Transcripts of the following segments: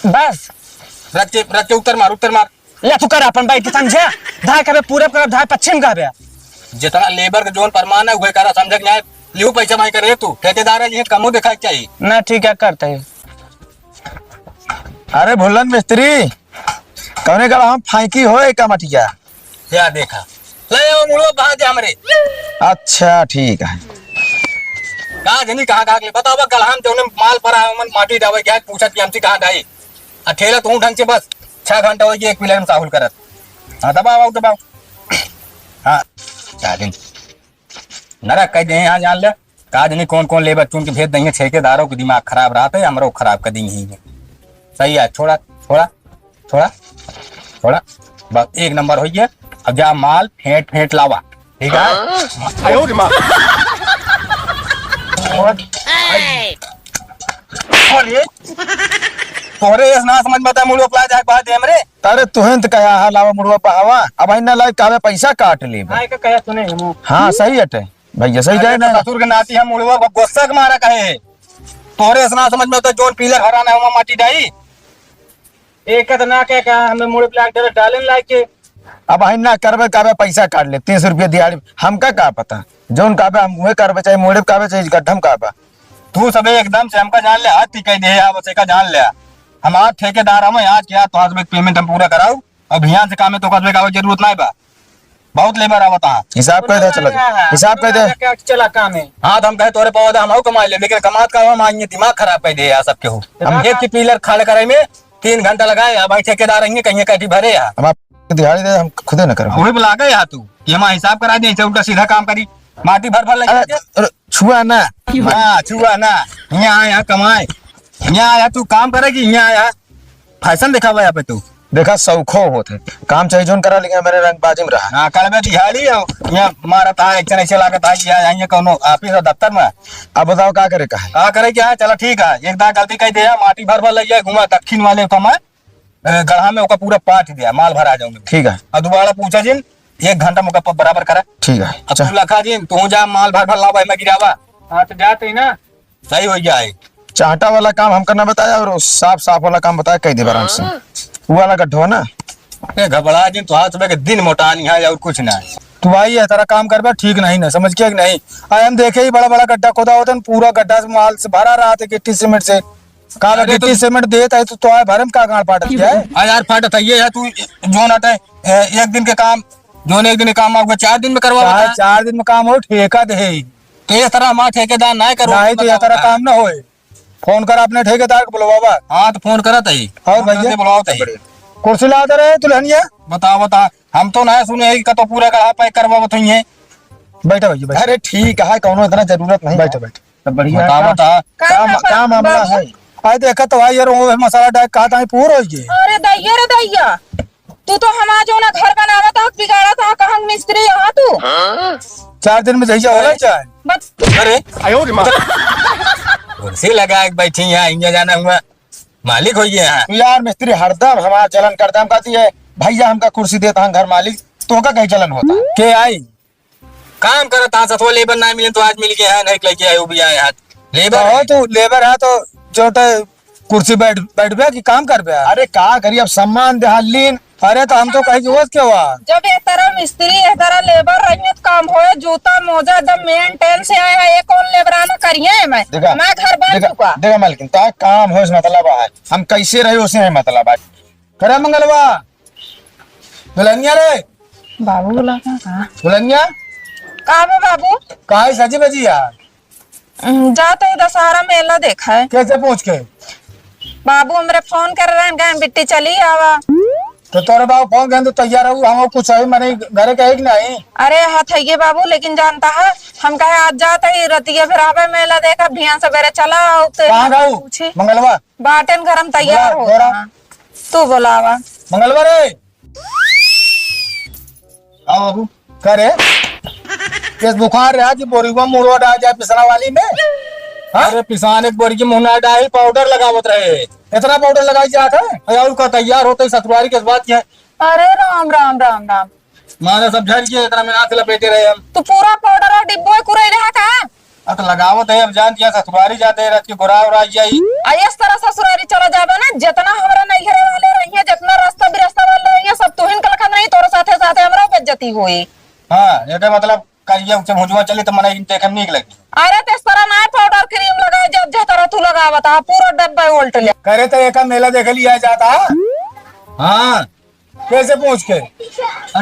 बस रख के उत्तर मार। ले तू कर अपन भाई समझे धाय कबे पूरब कर धाय पश्चिम का बे जितना लेबर का जोन परमान है वही करा, समझ न्याय लियो पैसा भाई करे तू ठेकेदार है, ये कमो दिखा चाहिए ना। ठीक है करते है। अरे भुल्लन मिस्त्री कौने का हम फाइकी होए का मटिया क्या देखा ले वो मुड़ो बाहर जा हमरे। अच्छा ठीक है। कहा जनी कहाँ ले बताओ कल हम जो माल पर आए मन माटी डावे क्या पूछत कि हमसे कहाँ डाई ठेला तू ढंग से बस 6 घंटा हो गए एक पिलर में साहुल करत। हाँ दबाओ हाँ 4 दिन नरक कह दे यहाँ जान ले कहा जनी कौन लेबर चुन के भेज देंगे ठेकेदारों के दिमाग खराब रहा है हमरो खराब कर देंगे। सही है छोड़ा बस 1 नंबर हो गया। अब जा माल फेंट लावा ठीक है। तोरे ना समझ में आता मुड़ो प्लाज आके बात है हमरे। अरे तुहन तो कहा हालावा मुड़वा पावा अब ना लाइक कावे पैसा काट ले भाई का कहे तूने हाँ सही हटे भैया सही कहे ना ससुर के नाती हम मुड़वा गुस्सा के मारा कहे तोरे ना समझ में आता जोन पिलर हराना है माटी डाई एक तो ना कह हमें मुड़ प्लाट डाले लाइक के अब ना करबे कावे पैसा काट ले 300 रुपया दिहाड़ी हमका का पता जोन कावे हम वही करबे चाहे मोड़े कावे चाहे गड्ढम कावे तू सब एकदम से हमका जान ले हाथ टिकाई दे बस का जान ले हम आज ठेकेदार हम आज क्या तो आज पेमेंट हम पूरा कराऊ अब यहाँ से काम है तो कसबे का जरूरत नहीं बा बहुत लेबर आवता हिसाब कर दे चला हिसाब कर दे चला काम है। हाँ तो हम कहे तोरे पौधा हम कमा ले लेकिन कमात का हम आएंगे दिमाग खराब कर दे सबके हो हम एक की पिलर खड़ करे में 3 घंटा लगाए भाई ठेकेदार रहेंगे कहीं कटी भरे हम दिहाड़ी दे हम खुदे न कर वही बुला गए यहाँ तू कि हम हिसाब करा दे उल्टा सीधा काम करी माटी भर लगे छुआ ना हाँ छुआ ना यहाँ आया कमाए यहाँ आया तू काम करेगी यहाँ आया फैशन दिखा हुआ यहाँ पे तू देखा सौखो होते काम चाहिए जोन करा लेकिन मेरे रंगबाजी में रहा। हाँ कल में दिहाड़ी यहाँ मारा था ऐसे लागत है यहाँ कोनो ऑफिस दफ्तर में। अब बताओ क्या करे का करे क्या चलो ठीक है एक दाग गलती कह दिया माटी भर लग जाए घुमा दक्षिण वाले को मैं गढ़ा में ओका पूरा पाट दिया माल भरा जाऊंगे। ठीक है अब दोबारा पूछा जिन 1 घंटा मुका बराबर करा। ठीक है अब तू लखा जिन तू जा माल भर लावा मैं गिरावा। हाँ तो जाते ही ना सही हो गया है। चाटा वाला काम हम करना बताया और साफ वाला काम बताया कई दे आराम से वो वाला गड्ढो ना घबरा जिन तो सुबह के दिन मोटानी है और कुछ ना तू भाई है तेरा काम कर ठीक नहीं ना समझ के नहीं आए हम देखे ही बड़ा गड्ढा खोदा होता है पूरा गड्ढा से माल से भरा रहा था गिट्टी सीमेंट से कहा गिट्टी सीमेंट देता है तो आए भरम का गाड़ पाट क्या है यार फाटत है ये है तू जो नाटे 1 दिन के काम जो 1 दिन के काम आपको 4 दिन में करवा 4 दिन में काम हो ठेका दे तो ये तरह हमारा ठेकेदार ना करो नहीं तो ये तरह काम ना होए फोन कर अपने ठेकेदार को बुलवा बाबा। हाँ तो फोन करा थी और भैया बुलाओ थी कुर्सी ला दे रहे दुल्हनिया बता हम तो ना सुने का तो पूरा कढ़ा पैक करवा तो ये बैठो भैया अरे ठीक है कौनो इतना जरूरत नहीं बैठो बढ़िया बता क्या मामला है आए देखा तो भाई यार वो मसाला डाल कहा था पूरा हो गया। अरे दैया तू तो हम आज ना घर बनावा था बिगाड़ा था कहाँ मिस्त्री यहाँ तू 4 दिन में जैसा होला चाहे अरे कुर्सी लगा बैठी यहाँ इंजा जाना हुआ मालिक हो गया यार मिस्त्री हरदम हमारा चलन करता हम कहती है भैया हमका कुर्सी देता हम घर मालिक तो का कहीं चलन होता के आई काम करता सतो लेबर ना मिले तो आज मिल गया है नहीं लेके आए वो भी आए हाथ लेबर हो तो लेबर है तो जो कुर्सी बैठ गया कि काम कर गया। अरे का करिए अब सम्मान देहालीन अरे तो हम तो कहीं जरूरत क्या हुआ जब एक तरह मिस्त्री एक तरह लेबर रही काम हो जूता मोजा एकदम मेंटेन से आया है एक और लेबर आना करिए मैं घर बन चुका देखा मालकिन ता काम हो मतलब है हम कैसे रहे उसे है मतलब है करे मंगलवा दुल्हनिया रे बाबू बोला दुल्हनिया कहा बाबू कहा सजी बजी यार जाते ही दशहरा मेला देखा है कैसे पहुँच के बाबू मेरे फोन कर रहे हैं बिट्टी चली आवा तो तोरे बाबू फोन कर तो तैयार हूँ हम कुछ है मैंने घर कहे नहीं अरे हाथ है बाबू लेकिन जानता है हम कहे आज जाते ही रतिया फिर आवे मेला देखा भिया सवेरे चला मंगलवा बाटन घर हम तैयार हो तू बोलावा मंगलवा रे आओ बाबू करे किस बुखार रहा कि बोरीवा मुड़वा डाल जाए पिसना वाली में अरे पिसान एक बोरी की मुहना डाल पाउडर लगावत रहे इतना पाउडर लगाई जाता है और का तैयार होते सतुआरी के बात क्या है। अरे राम राम राम राम मारा सब झड़ के इतना में हाथ लपेटे रहे हम तो पूरा पाउडर और डिब्बो कुरे रहा का तो लगावत है अब जान दिया सतुआरी जाते रत के गोरा और आई जाई इस तरह ससुरारी चला जाबे ना जितना हमरा जाती हुई। हाँ ये मतलब करिए जब भुजवा चले तो मना देखे नीक लगी। अरे तेस तरह ना पाउडर क्रीम लगा जब तरह तू लगावत है पूरा डब्बा उल्ट ले करे तो एक मेला देख लिया जाता। हाँ कैसे पूछ के?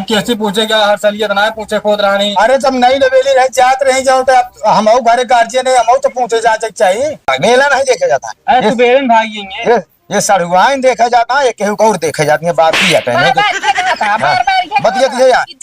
कैसे पूछेगा हर साल ये ना पूछे खोद रहा नहीं। अरे जब नई नवेली रह जात रही जाओ तो हम घरे गार्जियन है हम तो पूछे जा चाहिए। मेला नहीं देखा जाता। अरे तू बेरन भाई ये सड़ुआइन देखा जाता है, केहू और देखे जाती है। बात ही आता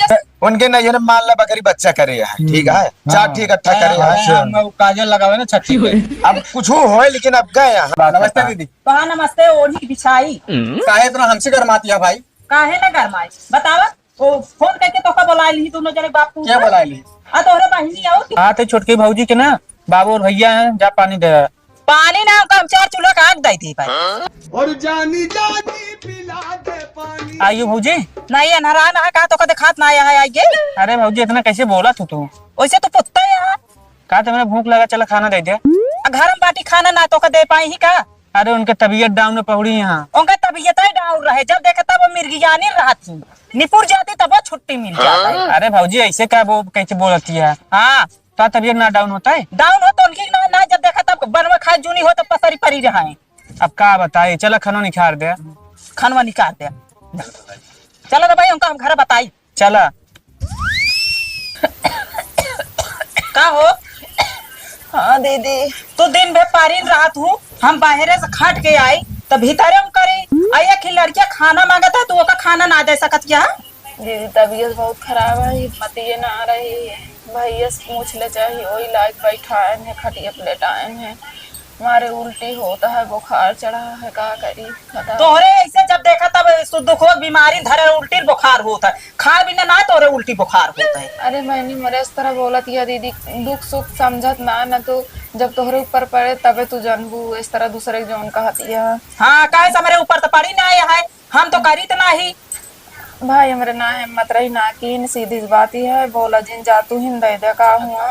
है उनके नहीं मान ला बकरी बच्चा करे है, ठीक है चार ठीक इकट्ठा करे है। काजल लगावे ना छठी पे। अब कुछ हो लेकिन अब गए यहाँ। नमस्ते दीदी। कहा नमस्ते ओढ़ी बिछाई काहे इतना हमसे गरमाती है भाई? काहे ना गरमाई बतावा ओ फोन करके तो का बोला ली दोनों जने बापू क्या बोला ली? आ तोहरे बहिनी आओ हाँ तो छोटकी भाजी के ना बाबू और भैया हैं जा पानी दे रहा है। पानी ना कम 4 चूल्हा का आग दी थी भाई। और जानी जानी पिला दे पानी। आइयो भाजी। नहीं अनहरा ना का तो कदे खात ना आया है आगे। अरे भाजी इतना कैसे बोला तू? वैसे तो पुत्ता है कहा तो मैंने भूख लगा चला खाना दे दिया। घर में बाटी खाना ना तो का दे पाई ही का। अरे उनके तबीयत डाउन में पहुड़ी यहाँ। उनका तबीयत ही डाउन रहे जब देखा तब मिर्गियानी रहा थी निपुर जाती तब छुट्टी मिल जाता। अरे भाजी ऐसे क्या वो कैसे बोलती है? हाँ तो तबीयत ना डाउन होता है? डाउन हो तो उनकी ना जब देखा तब बनवा खा जूनी हो तो पसरी परी रहा है। अब क्या बताए चला खाना निखार दे। खनवा निकाल दे चलो तो भाई उनका हम घर बताई चला का हो। हाँ दीदी तो दिन भर पारिन रात हूँ हम बाहर से खट के आई तो भीतर हम करे आया कि लड़कियां खाना मांगता है तो खाना ना दे सकत क्या? दीदी तबीयत बहुत खराब है हिम्मत ये ना आ रही है। भैया से पूछ ले चाहिए वही लाइक बैठाए हैं खटिया प्लेटाए हैं हमारे उल्टी होता है बुखार चढ़ा है का करी बता। तोहरे ऐसे जब देखा तब दुख बीमारी धरे उल्टी बुखार होता है खा बिना ना तोहरे उल्टी बुखार होता है। अरे मैंने मरे इस तरह बोला थी दीदी दुख सुख समझत ना तो जब तोहरे ऊपर पड़े तबे तू जानबू इस तरह दूसरे जोन कहती है। हाँ काहे से मेरे ऊपर तो पड़ी ना है हम तो करी तो नहीं भाई हमारे ना हिम्मत रही ना की सीधी बात ही है बोला जिन जातू हिंद दे का हुआ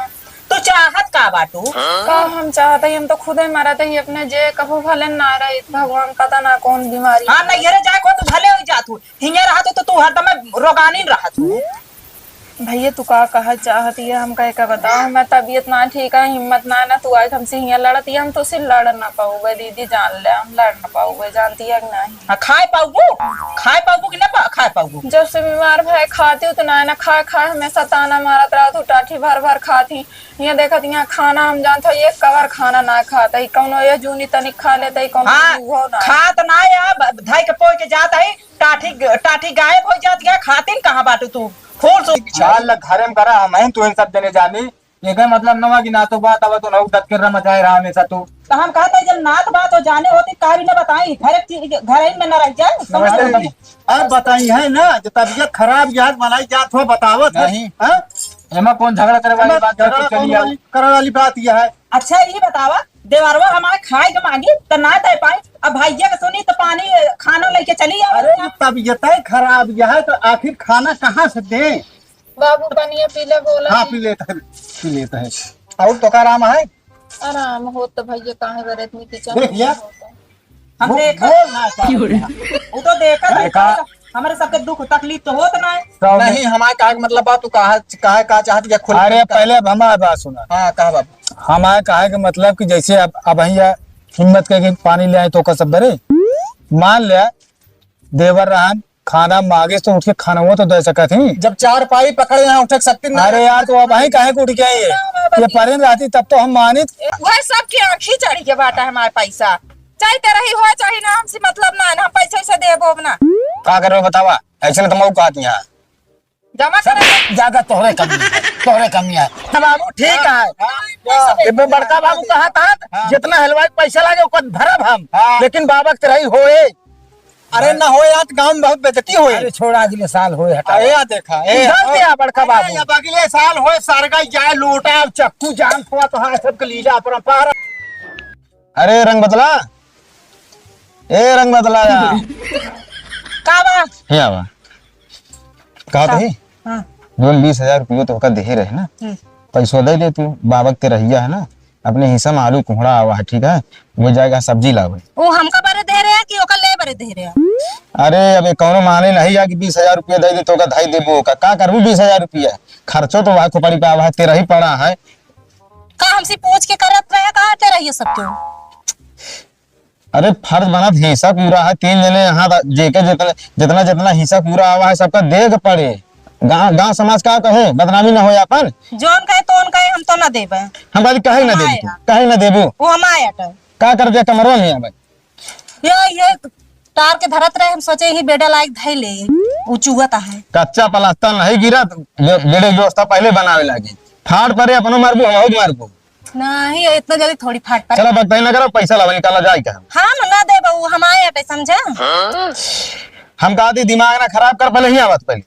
तू चाहत का बाटू का हम चाहते हम तो खुद ही मरते ही अपने जे कभू भले ना रही भगवान पता ना कौन बीमारी। हाँ नहीं घरे जाए को तू भले हो जातू हिंगे रहा तो तू हरदम रोगानी रहा तू। भैया तू का कहा चाहती है हम कह का बताओ मैं तबीयत ना ठीक है हिम्मत ना तू आज हमसे यहाँ लड़ती है हम तो सिर्फ लड़ ना पाओगे दीदी जान ले हम लड़ ना पाओगे जानती है नहीं। खाए पाऊबू कि ना खाए पाऊबू? जब से बीमार भाई खाती हूँ तो ना खाए हमेशा ताना मारत रहा तू टाठी भर भर खाती यहाँ देखा यहाँ खाना हम जानते एक कवर खाना ना खाता कौनो ये जूनी तनिक खा लेते हाँ, खात ना या धाई के पोई के जाता है टाठी गायब हो जाती है खाती कहाँ बाटू तू फूल चाल घरे में करा हम तू इन सब देने जानी ये का मतलब नवा की ना तो बात अब तो नौ डट कर मचाए रहा हमेशा तू। तो हम कहते जब नात बात हो जाने होती का भी ना बताई घर में न रह जाए। अब बताई है ना जो तबीयत खराब याद बनाई जात हो बतावत नहीं है? एमा कौन झगड़ा करे वाली बात करने वाली बात यह है। अच्छा ये बतावा देवरवा हमारे खाए के मांगी तो ना दे पाए अब भैया के सुनी तो पानी खाना लेके चली अरे तबीयत खराब यह है तो आखिर खाना कहाँ से दे? बाबू पनिया पीले बोला हाँ पी लेता है और तो का आराम है आराम हो तो भैया कहाँ बरे इतनी देख लिया हम देखा वो तो देखा हमारे सबके दुख तकलीफ तो होत ना है। नहीं हमारे का मतलब बात तू कहा चाहती है खुल। अरे पहले अब हमारे बात सुना। हाँ कहा बाबू हमारे कहा के मतलब कि जैसे अब भैया हिम्मत करके पानी ले आए तो का सब बरे मान लिया देवर रहन खाना मांगे तो उठ के खाना वो तो दे सका थी जब चार पाई पकड़े यहाँ उठ सकती। अरे यार तो अब वही काहे को उठ के आई ये परेन रहती तब तो हम मानित वह सबकी आँखी चढ़ी के बाटा हमारे पैसा चाहे तेरा ही हो चाहे ना हमसे मतलब ना हम पैसा से देबो ना का करो बतावा ऐसे तो मऊ कहती यहाँ जमा कर ज्यादा तोहरे कमी है बाबू ठीक है बड़का बाबू कहा जितना हलवाई पैसा लागे ओकर धरब हम लेकिन बाबा के तरह होए। अरे ना हो यार गांव में बहुत बेइज्जती होए। अरे छोड़ा अगले साल होए हटा या देखा दिया बड़का बाबू अब अगले साल होए सरगा जाए लोटा चक्कू जान हुआ तो हाँ सब लीला परंपरा। अरे रंग बदला यार का बा या बा कहा थी जो 20,000 रुपये तो होकर दे ही रहे ना पैसों दे दे तू बाबक ते रहिया है ना अपने हिस्सा में आलू कुहड़ा हुआ है ठीक है वो जाएगा सब्जी लावे वो हमका बारे दे रहे हैं कि ओकर ले बारे दे रहे हैं? अरे अबे कौनो माने नहीं है कि 20,000 रुपया दे दे तो का धाई देबो का करबू 20,000 रुपया खर्चो तो वहाँ खोपड़ी पे आवा तेरा ही पड़ा है। का हमसे पूछ के करत रहे कहा ते रहिए सब क्यों? अरे फर्ज बना हिस्सा पूरा है 3 जने यहाँ जेके जितना जितना जितना हिस्सा पूरा आवा है सबका देख पड़े। गांव समाज का कहे बदनामी ना हो अपन। जोन कहे तोन कहे हम तो ना देबे। हम बाजी कहे ना देबू कहे ना देबू वो हम आया था का कर दे कमरो में आवे ये तार के धरत रहे हम सोचे ही बेड़ा लायक धई ले ऊंचुगता है कच्चा प्लास्टर नहीं गिरा बेड़े व्यवस्था पहले बनावे लागे फाड़ परे अपनो मारबू हम मारबू नहीं इतना जल्दी थोड़ी फाट पर। चलो बकताई ना करो पैसा लावा निकाला जाए का हम ना देबे वो हम आया था समझा। हम कहा थी दिमाग ना खराब कर पहले ही आवत पहले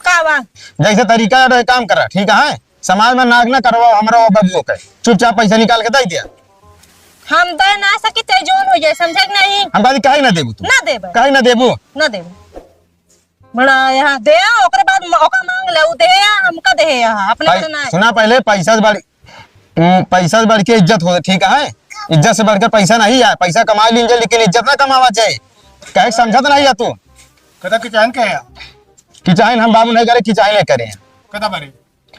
का बा जैसे तरीका रहे काम करा ठीक है समाज में नाक ना करवाओ हमारा बबुओ के चुपचाप पैसा निकाल के दे दिया। हम दे ना सके चाहे जोन हो जाए समझा कि नहीं। हम बाजी कहे ना देबू तू ना देबे कहे ना देबू ना देबे बड़ा यहाँ दे ओकरे बाद मौका मांग ले उ दे हमका दे अपने भाई, को ना। सुना पहले पैसा से बढ़ के इज्जत हो ठीक है इज्जत से बढ़कर पैसा नहीं है पैसा कमा लीजिए लेकिन इज्जत ना कमावा चाहिए कहे समझत नहीं है तू कदा किचान के है किचाइन हम बाबू नहीं करे किचाइन नहीं करे कदा बरे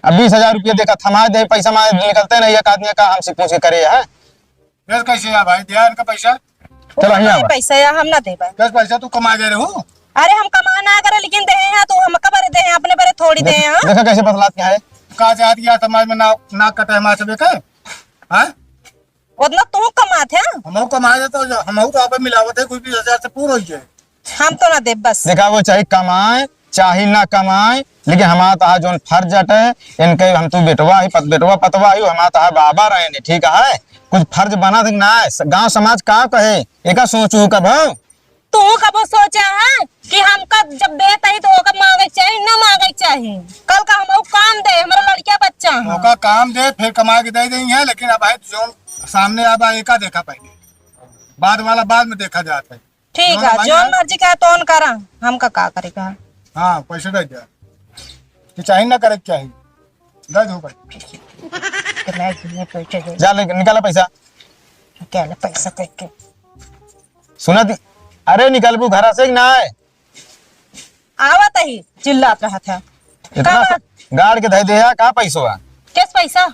अब 20,000 रुपया देखा थमा दे पैसा मार निकलते नहीं एक आदमी का हमसे पूछ के करे है बस कैसे है भाई दिया इनका पैसा चलो यहाँ आवा। पैसा या हम ना देबे। बस पैसा तू कमा दे रहे हो अरे हम कमा ना करे लेकिन दे हैं तो हम कबर दे हैं अपने बारे थोड़ी दे हैं। देखा कैसे बदलात क्या है कहा चाह दिया समाज में नाक कटे हमारे से बेकर हाँ उतना तू कमा थे हम कमा दे तो हम तो आप मिलावत है कोई 20,000 से पूरा हो जाए हम तो ना दे बस। देखा वो चाहे कमाए चाहे ना कमाए लेकिन हमारा तहा जो फर्ज है इनके हम तू बेटवा ही बेटवा पतवा ही हमारा तहा बाबा रहे ने ठीक है कुछ फर्ज बना ना गांव समाज का कहे एका सोचू कब तू कब सोचा है कि हमका जब देता ही तो ओका मांगे चाहिए ना मांगे चाहिए कल का हम काम दे हमारा लड़किया बच्चा है मौका काम दे फिर कमा के दे देंगे लेकिन अब है जो सामने अब एका देखा पहले बाद वाला बाद में देखा जाता है। ठीक है जो मर्जी का तो करा हमका का करेगा। हाँ पैसे दे दिया कि चाहिए ना करे चाहिए दे दो भाई जा निकाला पैसा क्या पैसा करके सुना थी अरे निकलबू घर से ना है आवत ही चिल्लात रहा था इतना गाड़ के दे दिया का पैसो है किस पैसा।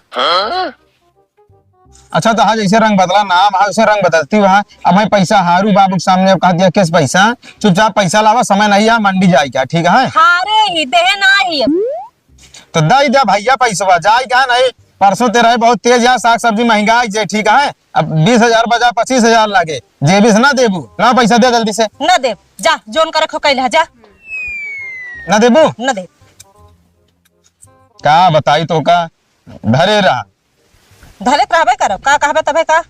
अच्छा तो हाँ जैसे रंग बदला ना वहाँ से रंग बदलती वहाँ अब मैं पैसा हारू बाबू के सामने कहा दिया किस पैसा चुपचाप पैसा लावा समय नहीं है मंडी जाए क्या ठीक है हारे ही दे ना ही तो दे दिया भैया पैसा जाए क्या नहीं परसों तेरा बहुत तेज यहाँ साग सब्जी महंगाई जे ठीक है अब 20,000 बजा 25,000 लागे जेबी से ना देबू ना पैसा दे जल्दी से ना दे जा जोन करे खो कैला जा ना देबू ना दे का बताई तो का धरे रहा धरे रहबे करब का कहबे तबे का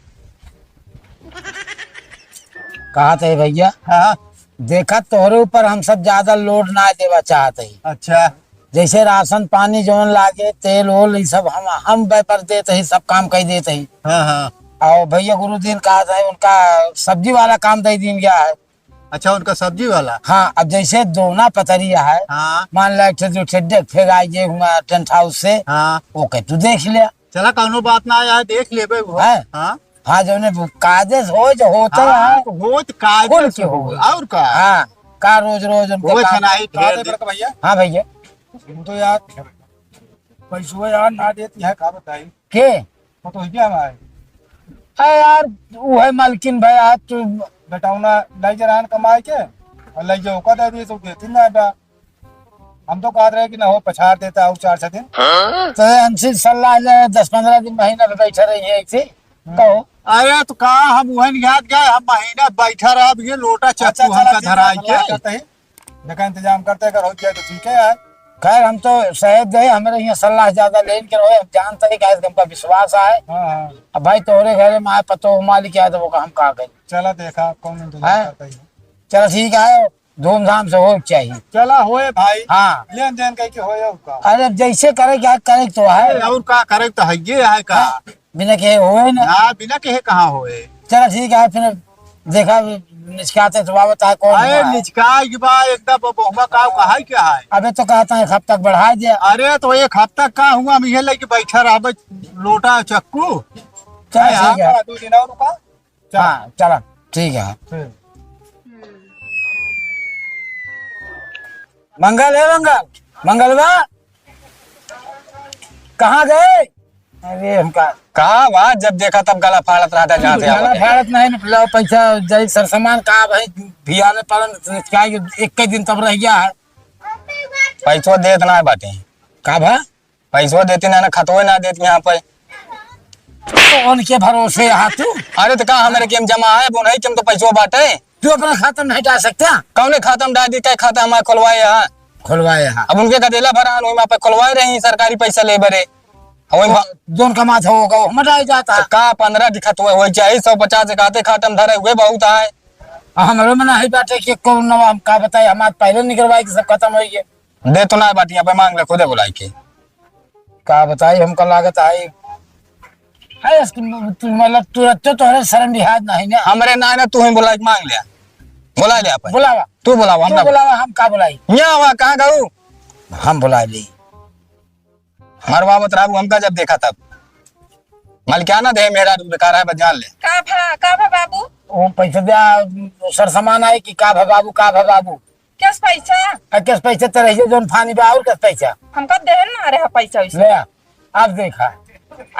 कहा थे भैया हाँ देखा तोहरे ऊपर हम सब ज्यादा लोड ना देवा चाहते ही अच्छा जैसे राशन पानी जोन लागे तेल ओल ये सब हम व्यापार देते ही सब काम कर देते ही। हाँ हाँ और भैया गुरुदीन कहा था उनका सब्जी वाला काम दे दिन गया है। अच्छा उनका सब्जी वाला हाँ अब जैसे दोना पतरिया है हाँ मान ला जो ठेडे फेंक आई हुआ टेंट हाउस से हाँ ओके तू देख लिया चला कौनो बात ना आया देख ले है हाँ हाँ जो कागज हो जो होता है बहुत काज खुल के हो और का हाँ का रोज रोज उनके वो काम- छनाई ढेर दे भैया हाँ भैया तो यार पैसो यार ना देती है का बताई के तो क्या हमारे है यार वो है मालकिन भाई तू बेटाउना लाई जरान कमाए के और लाई जो का दे दी तो देती ना बा हम तो कह रहे कि ना हो पछाड़ देता और 4-6 दिन तो हमसे सलाह 10-15 दिन महीना पे बैठा रही है ऐसे कहो अरे तो कहा हम वही याद गए हम महीना बैठा रहा ये लोटा चक्कू हमका धराई के देखा इंतजाम करते अगर हो जाए तो ठीक है यार खैर हम तो शहद गए हमारे यहाँ सलाह ज्यादा ले के रहे हम जानते हैं कि हमका विश्वास आए हाँ हाँ अब भाई तोहरे घरे में आए पतो मालिक आए तो वो हम कहा गए चला देखा कौन इंतजाम है? करता है चलो ठीक है धूमधाम से हो चाहिए। चला होए भाई हाँ लेन देन कह के होए का अरे अब जैसे करे क्या करे तो है और का करे तो है है का बिना के होए ना ना बिना कहे कहाँ होए चलो ठीक है फिर देखा निचकाते तो बाबा है कौन अरे हुआ है। निचका युवा एकदम बहुमा का कहा है क्या है अबे तो कहता है एक हफ्ता तक बढ़ा दिया। अरे तो एक हफ्ता का हुआ हम ये लेके बैठा रहा लोटा चक्कू चलो ठीक है 2 दिन और रुका हाँ चलो ठीक है। मंगल है मंगल। मंगलवा कहाँ गए? अरे हमका कहा वहाँ जब देखा तब गला फाड़त रहा था जहाँ से गला आवत है। भारत नहीं निकला पैसा जाई सर सामान कहा भाई भियाने पालन क्या एक के दिन तब रह गया है। पैसो देत ना है बाटे, का भा पैसो देती ना, खतवे ना देती यहाँ पे। तो उनके भरोसे यहाँ तू अरे तो कहा हमारे केम जमा है वो नहीं, केम तो पैसो बाटे। तू अपना खाता में नहीं डाल सकता? कौने खाता में डाल दी, क्या खाता हमारे खुलवाए यहाँ। खुलवाए यहाँ अब उनके गदेला भरा वहाँ पे खुलवाए रही सरकारी पैसा ले बरे। वही जोन कमात होगा वो मटाई जाता है। का 15 दिखत हुए वही चाहिए, 150 खाते खाटम धरे हुए बहुत है। हमारे में नहीं बाटे कि कौन नवा हम का बताए हमारे पहले निकलवाए कि सब खत्म हो गए। दे तो ना बाटी यहाँ पे मांग ले खुदे बुलाई के। का बताई हमका लागत आई है तू मतलब तू तोहरे शर्म लिहाज नहीं ना। हमरे ना ना तू ही बुलाई के मांग लिया, बुला लिया अपन। बुलावा तू बुलावा तू हमरा बुलावा हम का बुलाई? यहाँ हुआ कहाँ गऊ हम बुला ली। मरवा बत राबू हमका जब देखा तब मल क्या ना दे मेरा दूध का रहा है बस जान ले। का भा बाबू? वो पैसा दिया सर सामान आए कि का भा बाबू का भा बाबू कैस पैसा? किस पैसे तो रहिए जोन फानी बा और किस पैसा हमका देहन ना रहा पैसा वैसे। ले आप देखा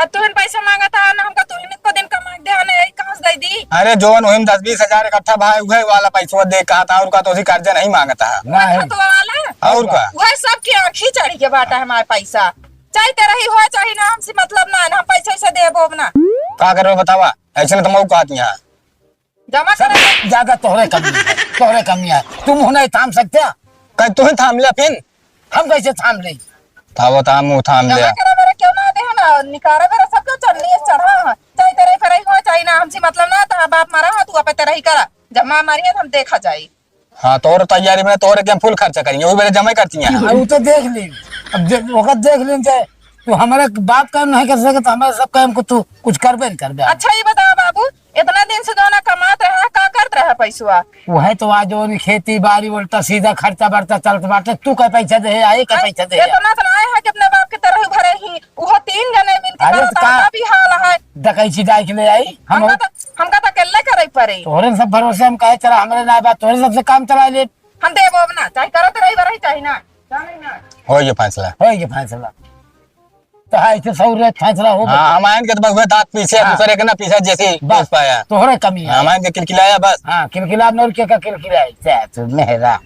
तुहन पैसा मांगा था ना, हमका तुहन को दिन का मांग दे ना, यही कहां से दे दी? अरे जोन हुई 10-20 हजार इकट्ठा भाई वही वाला पैसा दे कहा था, और का तो उसी कर्जा नहीं मांगता है। नहीं तो वाला और का वह सब की आंखी चढ़ी के बाटा है हमारे पैसा। चाहे तेरा ही हो चाहे ना, हमसे मतलब ना है ना, हम पैसा वैसा देबो ना। का करो बतावा, ऐसे तो मऊ कहती यहाँ जमा सब कर ज्यादा तोहरे कमी है तुम हो नहीं थाम सकते? कहीं तू ही थाम लिया फिर हम कैसे थाम ले? था वो थाम मुँह थाम जमा लिया। करा मेरा क्यों ना दे ना, निकारा मेरा सब क्यों चढ़नी है चढ़ा है। चाहे तेरा ही फेरा ही हो चाहे ना, हमसे मतलब ना, तो बाप मारा हो तू अपे तेरा ही करा, जमा मारी है तो हम देखा जाए। हाँ तोर तैयारी में तोरे के फुल खर्चा करेंगे, वही मेरे जमा करती हैं। वो तो देख ली अब वक्त देख ली चाहे तू हमारे बात काम नहीं कर सके तो हमारे सब काम को तू कुछ करबे नहीं करबे। अच्छा ये बताओ बाबू, इतना दिन से जो ना कमात रहा का करत रहा पैसा? वो है तो आज और खेती बाड़ी उल्टा सीधा खर्चा बढ़ता चलता बाटे तू का पैसा दे आई का पैसा दे? इतना तो ना है कि अपने बाप के तरह ही भरे ही, वो 3 जने मिलके अरे करता तो का- का भी हाल है। डकैची जाए के ले आई हमका तो अकेले करे पड़े। तोहरे सब भरोसे हम कहे चला हमारे ना बात तोहरे सबसे काम चला ले हम देबो अब ना, चाहे करो तो रही बरही चाहे ना, जाने ना। हो ये फैसला। हो गया फैसला तो है इसे सौर फैसला हो हाँ हमारे के तो हुए दांत पीछे हाँ। दूसरे के ना पीछे जैसे बस पाया तोहरे कमी है। हमारे के किलकिलाया बस। हाँ किलकिला नौर के का किलकिला है तू मेहरा